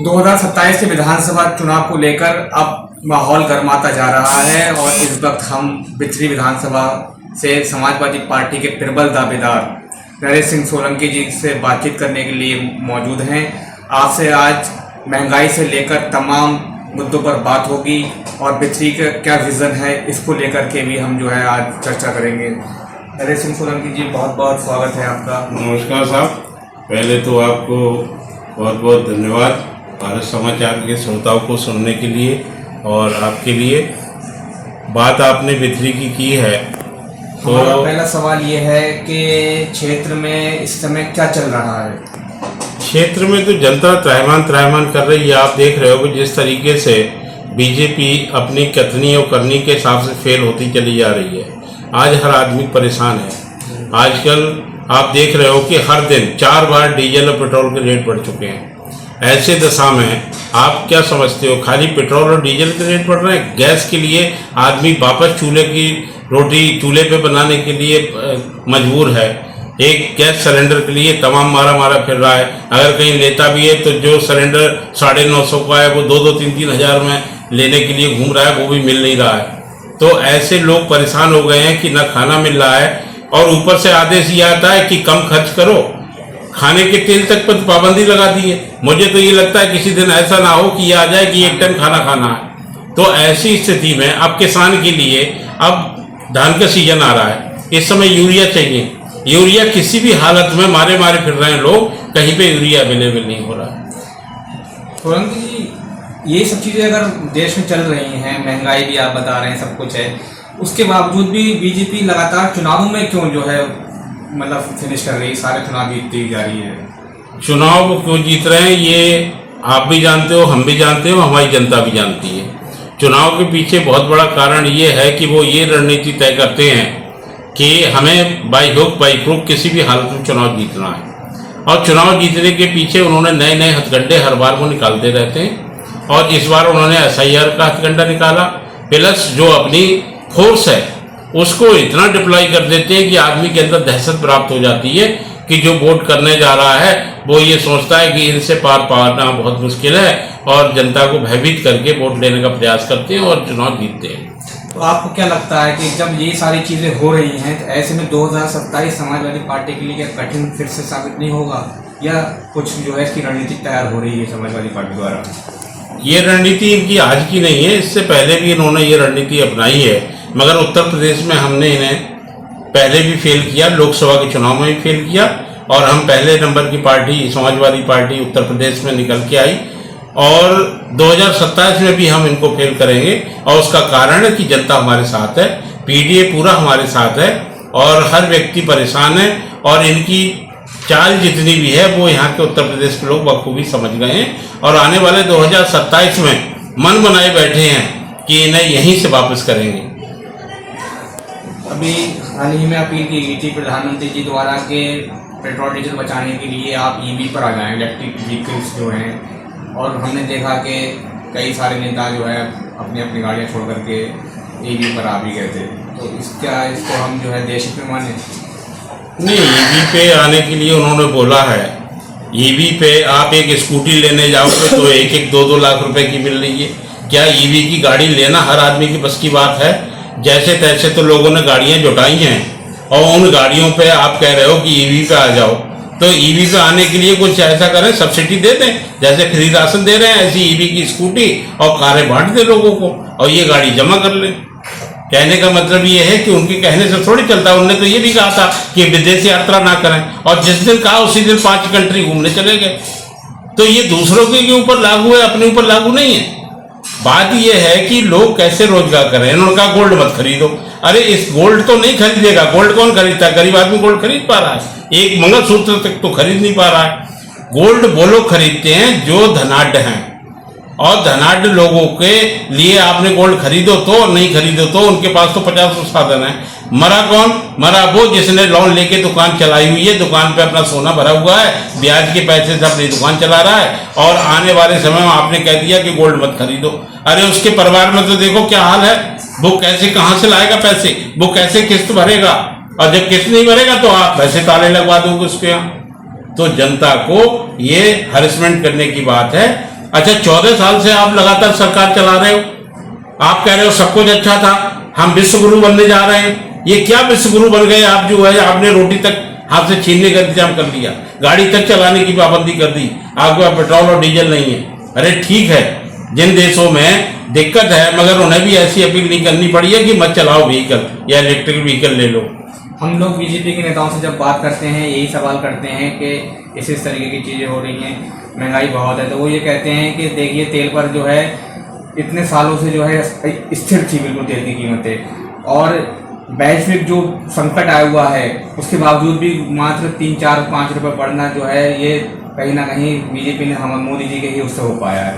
2027 के विधानसभा चुनाव को लेकर अब माहौल गर्माता जा रहा है और इस वक्त हम बिथरी विधानसभा से समाजवादी पार्टी के प्रबल दावेदार नरेश सिंह सोलंकी जी से बातचीत करने के लिए मौजूद हैं। आपसे आज महंगाई से लेकर तमाम मुद्दों पर बात होगी और बिथरी का क्या विज़न है इसको लेकर के भी हम जो है आज चर्चा करेंगे। नरेश सिंह सोलंकी जी, बहुत बहुत स्वागत है आपका। नमस्कार साहब, पहले तो आपको बहुत बहुत धन्यवाद भारत समाचार के श्रोताओं को सुनने के लिए। और आपके लिए बात आपने बिथरी की है तो पहला सवाल ये है कि क्षेत्र में इस समय क्या चल रहा है। क्षेत्र में तो जनता त्राहिमाम कर रही है। आप देख रहे हो कि जिस तरीके से बीजेपी अपनी कथनी और करनी के हिसाब से फेल होती चली जा रही है। आज हर आदमी परेशान है। आजकल आप देख रहे हो कि हर दिन 4 बार डीजल और पेट्रोल के रेट बढ़ चुके हैं। ऐसे दशा में आप क्या समझते हो, खाली पेट्रोल और डीजल के रेट बढ़ रहे हैं? गैस के लिए आदमी वापस चूल्हे की रोटी चूल्हे पे बनाने के लिए मजबूर है। एक गैस सिलेंडर के लिए तमाम मारा फिर रहा है। अगर कहीं लेता भी है तो जो सिलेंडर 950 का है वो 2-3 हज़ार में लेने के लिए घूम रहा है, वो भी मिल नहीं रहा है। तो ऐसे लोग परेशान हो गए हैं कि ना खाना मिल रहा है और ऊपर से आदेश ये आता है कि कम खर्च करो। खाने के तेल तक पर पाबंदी लगा दी है। मुझे तो ये लगता है किसी दिन ऐसा ना हो कि ये आ जाए कि एक टाइम खाना खाना है। तो ऐसी स्थिति में अब किसान के लिए अब धान का सीजन आ रहा है, इस समय यूरिया चाहिए। यूरिया किसी भी हालत में मारे फिर रहे हैं लोग, कहीं पे यूरिया अवेलेबल नहीं हो रहा। सोलंकी जी, ये सब चीज़ें अगर देश में चल रही हैं, महंगाई भी आप बता रहे हैं, सब कुछ है, उसके बावजूद भी बीजेपी लगातार चुनावों में क्यों जो है मतलब फिनिश कर रही है, सारे चुनाव जीतती जा रही है? चुनाव क्यों जीत रहे हैं ये आप भी जानते हो, हम भी जानते हो, हमारी जनता भी जानती है। चुनाव के पीछे बहुत बड़ा कारण ये है कि वो ये रणनीति तय करते हैं कि हमें बाई हुक बाई क्रुक किसी भी हालत में चुनाव जीतना है। और चुनाव जीतने के पीछे उन्होंने नए हथकंडे हर बार वो निकालते रहते हैं। और इस बार उन्होंने SIR का हथकंडा निकाला, प्लस जो अपनी फोर्स है उसको इतना डिप्लॉय कर देते हैं कि आदमी के अंदर दहशत प्राप्त हो जाती है कि जो वोट करने जा रहा है वो ये सोचता है कि इनसे पार पाना बहुत मुश्किल है और जनता को भयभीत करके वोट लेने का प्रयास करते हैं और चुनाव जीतते हैं। तो आपको क्या लगता है कि जब ये सारी चीज़ें हो रही हैं तो ऐसे में 2027 समाजवादी पार्टी के लिए क्या कठिन फिर से साबित नहीं होगा, या कुछ जो है इसकी रणनीति तैयार हो रही है समाजवादी पार्टी द्वारा? ये रणनीति इनकी आज की नहीं है, इससे पहले भी इन्होंने ये रणनीति अपनाई है। मगर उत्तर प्रदेश में हमने इन्हें पहले भी फेल किया, लोकसभा के चुनाव में भी फेल किया और हम पहले नंबर की पार्टी समाजवादी पार्टी उत्तर प्रदेश में निकल के आई और 2027 में भी हम इनको फेल करेंगे। और उसका कारण है कि जनता हमारे साथ है, PDA पूरा हमारे साथ है और हर व्यक्ति परेशान है और इनकी चाल जितनी भी है वो यहाँ के उत्तर प्रदेश के लोग बखूबी समझ गए हैं और आने वाले 2027 में मन बनाए बैठे हैं कि इन्हें यहीं से वापस करेंगे। अभी हाल ही में अपील की गई थी प्रधानमंत्री जी द्वारा कि पेट्रोल डीजल बचाने के लिए आप EV पर आ जाएं, इलेक्ट्रिक व्हीकल्स जो हैं, और हमने देखा कि कई सारे नेता जो है अपनी अपनी गाड़ियाँ छोड़ करके EV पर आ भी गए थे। तो इसको हम जो है देश में माने? नहीं, EV पे आने के लिए उन्होंने बोला है। EV पे आप एक स्कूटी लेने जाओगे तो 1-2 लाख रुपए की मिल रही है। क्या EV की गाड़ी लेना हर आदमी की बस की बात है? जैसे तैसे तो लोगों ने गाड़ियां जुटाई हैं और उन गाड़ियों पे आप कह रहे हो कि EV पे आ जाओ। तो EV पे आने के लिए कुछ ऐसा करें, सब्सिडी दे दें, जैसे फ्री राशन दे रहे हैं ऐसी EV की स्कूटी और कारें बांट दें लोगों को और ये गाड़ी जमा कर लें। कहने का मतलब ये है कि उनके कहने से थोड़ी चलता। उन्होंने तो ये भी कहा था कि विदेश यात्रा ना करें और जिस दिन कहा उसी दिन 5 कंट्री घूमने चले गए। तो ये दूसरों के ऊपर लागू है, अपने ऊपर लागू नहीं है। बात यह है कि लोग कैसे रोजगार करें। उन्होंने कहा गोल्ड मत खरीदो। अरे इस गोल्ड तो नहीं खरीदेगा, गोल्ड कौन खरीदता है? गरीब आदमी गोल्ड खरीद पा रहा है? एक मंगलसूत्र तक तो खरीद नहीं पा रहा है। गोल्ड वो लोग खरीदते हैं जो धनाढ्य हैं और धनाढ्य लोगों के लिए आपने गोल्ड खरीदो तो, नहीं खरीदो तो, उनके पास तो 50 साधन है। मरा कौन? मरा वो जिसने लोन लेके दुकान चलाई हुई है, दुकान पे अपना सोना भरा हुआ है, ब्याज के पैसे से अपनी दुकान चला रहा है और आने वाले समय में आपने कह दिया कि गोल्ड मत खरीदो। अरे उसके परिवार में तो देखो क्या हाल है, वो कैसे कहाँ से लाएगा पैसे, वो कैसे किस्त भरेगा और जब किस्त नहीं भरेगा तो आप पैसे ताले लगवा दोगे उसके यहाँ। तो जनता को ये हरेसमेंट करने की बात है अच्छा 14 साल से आप लगातार सरकार चला रहे हो, आप कह रहे हो सब कुछ अच्छा था, हम विश्व गुरु बनने जा रहे हैं। ये क्या विश्व गुरु बन गए आप? जो है आपने रोटी तक हाथ से छीनने का इंतजाम कर लिया, गाड़ी तक चलाने की पाबंदी कर दी, आपके पास पेट्रोल और डीजल नहीं है। अरे ठीक है, जिन देशों में दिक्कत है मगर उन्हें भी ऐसी अपील नहीं करनी पड़ी है कि मत चलाओ व्हीकल या इलेक्ट्रिक व्हीकल ले लो। हम लोग बीजेपी के नेताओं से जब बात करते हैं यही सवाल करते हैं कि इस तरीके की चीज़ें हो रही हैं, महंगाई बहुत है, तो वो ये कहते हैं कि देखिए तेल पर जो है इतने सालों से जो है स्थिर थी बिल्कुल तेल की कीमतें, और वैश्विक जो संकट आया हुआ है उसके बावजूद भी मात्र 3, 4, 5 रुपये बढ़ना जो है ये कहीं ना कहीं बीजेपी ने हम मोदी जी के ही उससे हो पाया है,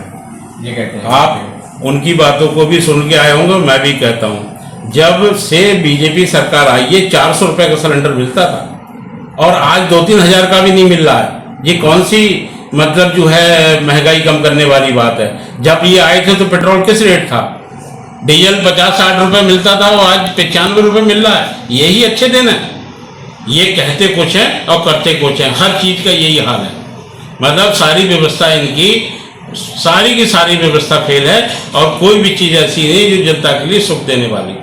ये कहते हैं। आप उनकी बातों को भी सुन के आए होंगे, मैं भी कहता हूँ जब से बीजेपी सरकार आई है 400 रुपये का सिलेंडर मिलता था और आज 2-3 हज़ार का भी नहीं मिल रहा है। ये कौन सी मतलब जो है महंगाई कम करने वाली बात है? जब ये आए थे तो पेट्रोल किस रेट था? डीजल 50-60 रुपये मिलता था और आज 95 रुपये मिल रहा है। यही अच्छे दिन है? ये कहते कुछ है और करते कुछ है, हर चीज़ का यही हाल है। मतलब सारी व्यवस्था इनकी सारी की सारी व्यवस्था फेल है और कोई भी चीज़ ऐसी नहीं जो जनता के लिए सुख देने वाली।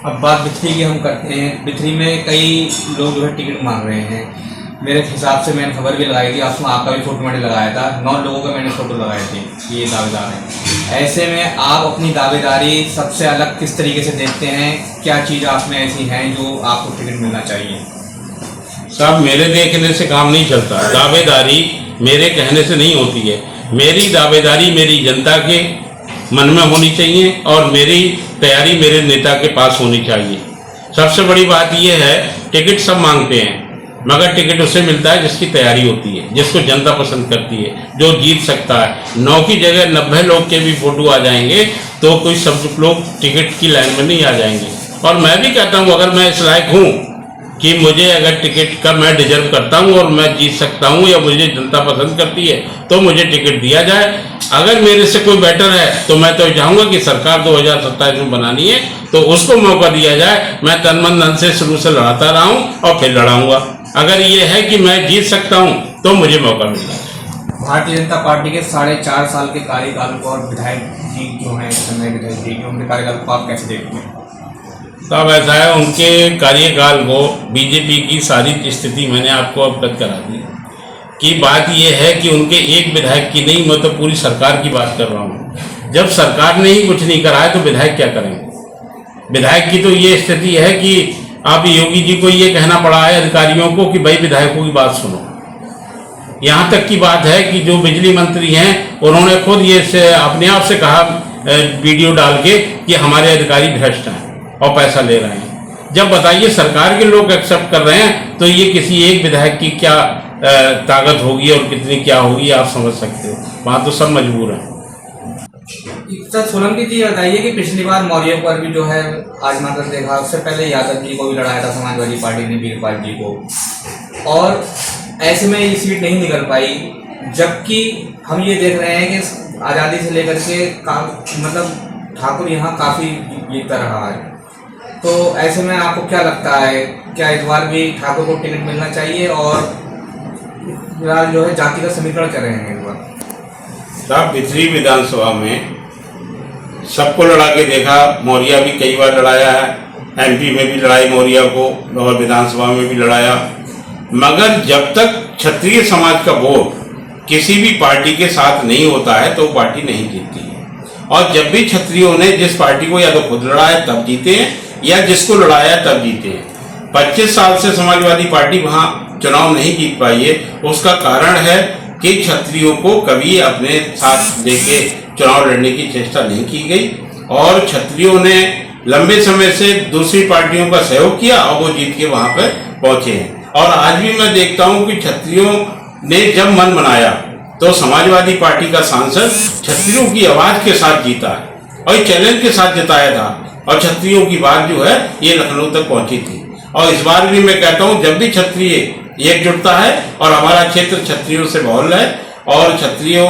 अब बात बिथरी की हम करते हैं। बिथरी में कई लोग जो है टिकट मांग रहे हैं। मेरे हिसाब से मैंने खबर भी लगाई थी, उसमें आपका भी फोटो मैंने लगाया था, 9 लोगों का मैंने फोटो लगाए थे कि ये दावेदार हैं। ऐसे में आप अपनी दावेदारी सबसे अलग किस तरीके से देखते हैं? क्या चीज़ आप में ऐसी हैं जो आपको टिकट मिलना चाहिए? साहब मेरे देखने से काम नहीं चलता, दावेदारी मेरे कहने से नहीं होती है। मेरी दावेदारी मेरी जनता के मन में होनी चाहिए और मेरी तैयारी मेरे नेता के पास होनी चाहिए। सबसे बड़ी बात यह है, टिकट सब मांगते हैं मगर टिकट उसे मिलता है जिसकी तैयारी होती है, जिसको जनता पसंद करती है, जो जीत सकता है। 9 की जगह 90 लोग के भी फोटो आ जाएंगे तो कोई सब लोग टिकट की लाइन में नहीं आ जाएंगे। और मैं भी कहता हूँ अगर मैं इस लायक हूँ कि मुझे अगर टिकट का मैं डिजर्व करता हूँ और मैं जीत सकता हूँ या मुझे जनता पसंद करती है तो मुझे टिकट दिया जाए। अगर मेरे से कोई बेटर है तो मैं तो चाहूँगा कि सरकार 2027 में बनानी है तो उसको मौका दिया जाए। मैं तन मन धन से शुरू से लड़ाता रहा हूँ और फिर लड़ाऊंगा। अगर ये है कि मैं जीत सकता हूँ तो मुझे मौका मिलता है। भारतीय जनता पार्टी के 4.5 साल के कार्यकाल को और विधायक जी जो हैं विधायक जी उनके कार्यकाल को आप कैसे देखते हैं? तब ऐसा है, उनके कार्यकाल को बीजेपी की सारी स्थिति मैंने आपको अवगत करा दी कि बात यह है कि उनके एक विधायक की नहीं, मैं तो पूरी सरकार की बात कर रहा हूँ। जब सरकार ने ही कुछ नहीं करा है तो विधायक क्या करेंगे? विधायक की तो ये स्थिति है कि आप योगी जी को ये कहना पड़ा है अधिकारियों को कि भाई विधायकों की बात सुनो। यहाँ तक की बात है कि जो बिजली मंत्री हैं उन्होंने खुद ये अपने आप से कहा वीडियो डाल के कि हमारे अधिकारी भ्रष्ट हैं और पैसा ले रहे हैं। जब बताइए सरकार के लोग एक्सेप्ट कर रहे हैं तो ये किसी एक विधायक की क्या ताकत होगी और कितनी क्या होगी आप समझ सकते हो। वहाँ तो सब मजबूर हैं। सर सोलंकी जी बताइए कि पिछली बार मौर्य पर भी जो है आजमा कर देखा, उससे पहले यादव जी को भी लड़ाया था समाजवादी पार्टी ने वीरपाल जी को, और ऐसे में ये सीट नहीं निकल पाई। जबकि हम ये देख रहे हैं कि आज़ादी से लेकर के मतलब ठाकुर यहाँ काफ़ी जीतता रहा है। तो ऐसे में आपको क्या लगता है, क्या इस बार भी ठाकुर को टिकट मिलना चाहिए? और फिलहाल जो है जाति का समीकरण कर रहे हैं इस बार। साहब बिथरी विधानसभा में सबको लड़ा के देखा, मौर्या भी कई बार लड़ाया है, एमपी में भी लड़ाई मौर्या को और विधानसभा में भी लड़ाया। मगर जब तक क्षत्रिय समाज का वोट किसी भी पार्टी के साथ नहीं होता है तो पार्टी नहीं जीतती है। और जब भी क्षत्रियों ने जिस पार्टी को या तो खुद लड़ाया तब जीते हैं या जिसको लड़ाया तब जीते हैं। 25 साल से समाजवादी पार्टी वहाँ चुनाव नहीं जीत पाई है। उसका कारण है कि क्षत्रियों को कभी अपने साथ लेके चुनाव लड़ने की चेष्टा नहीं की गई और क्षत्रियों ने लंबे समय से दूसरी पार्टियों का सहयोग किया और वो जीत के वहाँ पर पहुँचे हैं। और आज भी मैं देखता हूँ कि क्षत्रियों ने जब मन बनाया तो समाजवादी पार्टी का सांसद क्षत्रियों की आवाज़ के साथ जीता है और चैलेंज के साथ जिताया था और क्षत्रियों की बात जो है ये लखनऊ तक पहुँची थी। और इस बार भी मैं कहता हूँ जब भी क्षत्रिय एकजुटता है और हमारा क्षेत्र क्षत्रियों से बहुल है और क्षत्रियों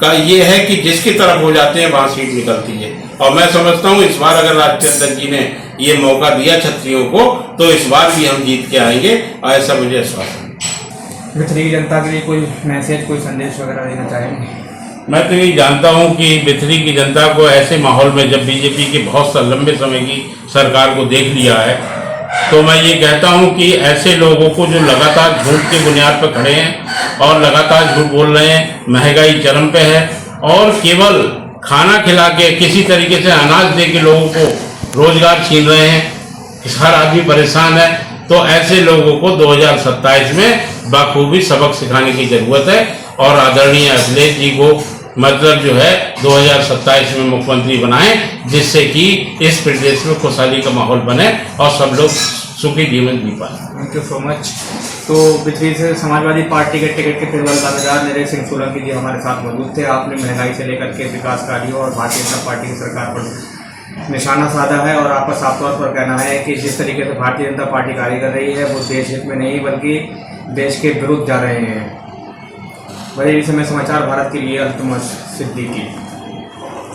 का ये है कि जिसकी तरफ हो जाते हैं वहाँ सीट निकलती है। और मैं समझता हूँ इस बार अगर राष्ट्रीय अध्यक्ष जी ने ये मौका दिया क्षत्रियों को तो इस बार भी हम जीत के आएंगे और ऐसा मुझे विश्वास है। बिथरी की जनता के लिए कोई मैसेज, कोई संदेश वगैरह देना चाहेंगे? मैं तो ये जानता हूँ कि बिथरी की जनता को ऐसे माहौल में, जब बीजेपी के बहुत लंबे समय की सरकार को देख लिया है, तो मैं ये कहता हूँ कि ऐसे लोगों को जो लगातार झूठ की बुनियाद पर खड़े हैं और लगातार झूठ बोल रहे हैं, महंगाई चरम पे है और केवल खाना खिला के किसी तरीके से अनाज दे के लोगों को रोजगार छीन रहे हैं, हर आदमी परेशान है, तो ऐसे लोगों को 2027 में बखूबी सबक सिखाने की जरूरत है और आदरणीय अखिलेश जी को मतलब जो है 2027 में मुख्यमंत्री बनाएं, जिससे कि इस प्रदेश में खुशहाली का माहौल बने और सब लोग सुखी जीवन जी पाए। Thank you so much. तो बिथरी से समाजवादी पार्टी के टिकट के फिरबल दावेदार नरेश सिंह सोलंकी जी हमारे साथ मौजूद थे। आपने महंगाई से लेकर के विकास कार्यों और भारतीय जनता पार्टी की सरकार पर निशाना साधा है और आपका साफ तौर पर कहना है कि जिस तरीके से भारतीय जनता पार्टी कार्य कर रही है वो देश हित में नहीं बल्कि देश के विरुद्ध जा रहे हैं। बरेली समय समाचार भारत के लिए अल्तुमश सिद्दीकी।